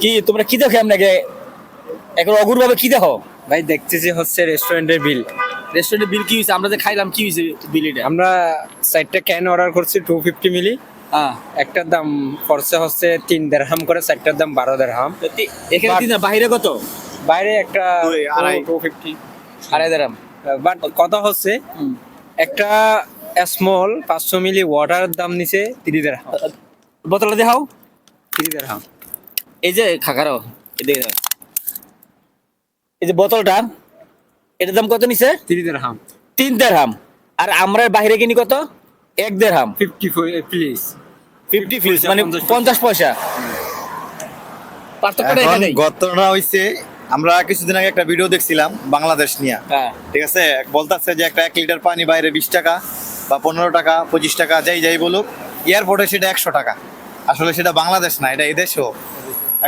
কি তোমরা কি দেখো আপনাকে এখন অগুর ভাবে কি দেখো? ভাই দেখতেছি হচ্ছে রেস্টুরেন্টের বিল। রেস্টুরেন্টের বিল কি হয়েছে? আমরা যে খাইলাম কি হয়েছে বিল এটা? আমরা 4টা ক্যান অর্ডার করছি 250 মিলি। হ্যাঁ, একটার দাম পড়ছে হচ্ছে 3 দিরহাম করে, 4টার দাম 12 দিরহাম। এখানে But- দিন বাইরে কত? বাইরে একটা আড়াই। 250। আড়াই দিরহাম। বাট কথা হচ্ছে একটা স্মল 500 মিলি ওয়াটারের দাম নিচে 30 দিরহাম। বোতলটা দেখাও। 30 দিরহাম। এই যে খাকারো এদিকে দাও। এই যে বোতলটা এটার দাম কত নিছে? 30 দিরহাম। 3 দিরহাম। আর আমরা বাইরে কিনি কত? 1 দিরহাম। 50 প্লিজ। 50 ফিস মানে 50 পয়সা। পার্থক্যটা এখন এখানেই। ঘটনা হইছে, আমরা কিছুদিন আগে একটা ভিডিও দেখছিলাম বাংলাদেশ নিয়ে। হ্যাঁ, ঠিক আছে, বলতাছে যে একটা 1 লিটার পানি বাইরে 20 টাকা বা 15 টাকা 25 টাকা যাই বলুক, এয়ারপোর্টে সেটা 100 টাকা। আসলে সেটা বাংলাদেশ না, এটা এদেশও।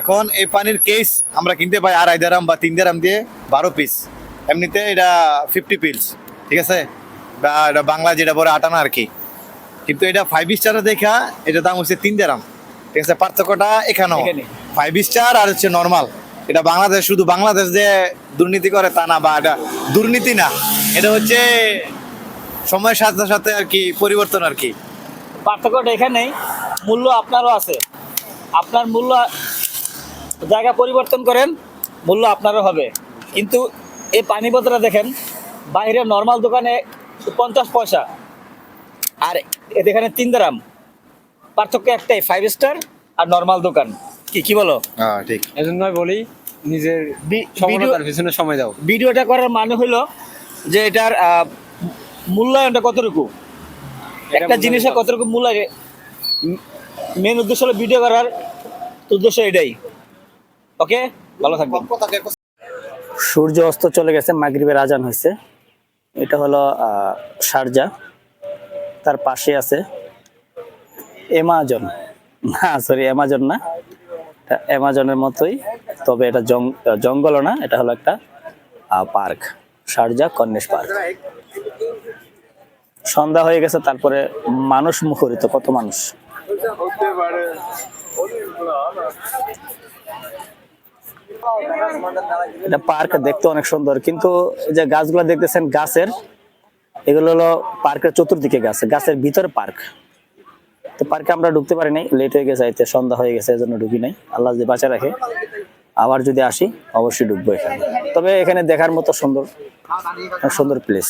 এখন এই পানির কেস আমরা কিনতে পাই 2.5 দিরহাম বা 3 দিরহাম দিয়ে 12 পিস। এমনিতে এটা 50 পিলস, ঠিক আছে, বা এটা বাংলা যেটা বলে 8 আনা আর কি। কিন্তু এটা 5 স্টারে দেখা এটা দাম হচ্ছে 3 দিরহাম। ঠিক আছে, পার্থক্যটা এখানেও। এখানে। 5 স্টার আর হচ্ছে নর্মাল। এটা বাংলাদেশ, শুধু বাংলাদেশ যে দুর্নীতি করে তা না, বা এটা দুর্নীতি না, এটা হচ্ছে সময়ের সাথে সাথে আর কি পরিবর্তন আর কি। পার্থক্যটা এখানেই। মূল্য আপনারও আছে। আপনার মূল্য জায়গা পরিবর্তন করেন, মূল্য আপনারও হবে। কিন্তু এই পানি বোতলটা দেখেন, বাইরে নর্মাল দোকানে 50 পয়সা আর এখানে 3 দিরহাম। পার্থক্য একটাই, 5 স্টার আর নর্মাল দোকান। কি বলো? হ্যাঁ ঠিক। এজন্যই বলি নিজের ভিডিও সফলতার পিছনে সময় দাও। ভিডিওটা করার মানে হলো যে এটার মূল্যায়নটা কতটুকু, একটা জিনিসের কতটুকু মূল্যায়ন। মেন উদ্দেশ্য হলো ভিডিও করার উদ্দেশ্য এটাই। ওকে, ভালো থাকবেন। সূর্য অস্ত চলে গেছে, মাগরিবের আজান হয়েছে। এটা হলো শারজা, তার পাশে আছে অ্যামাজন। না সরি, অ্যামাজন না, এটা অ্যামাজনের মতোই, তবে এটা জঙ্গলও না, এটা হলো একটা পার্ক, শারজা কর্নিশ পার্ক। সন্ধ্যা হয়ে গেছে, তারপরে মানুষ মুখরিত, কত মানুষ। এটা পার্ক দেখতে অনেক সুন্দর, কিন্তু এই যে গাছগুলো দেখতেছেন গাছের, এগুলো হলো পার্কের চতুর্দিকে গাছ, গাছের ভিতরে পার্ক। তো পার্কে আমরা ঢুকতে পারি নাই, লেট হয়ে গেছে, আইতে সন্ধ্যা হয়ে গেছে, এজন্য ঢুকি নাই। আল্লাহ যদি বাঁচা রাখে আবার যদি আসি অবশ্যই ঢুকবো এখানে। তবে এখানে দেখার মতো সুন্দর সুন্দর প্লেস।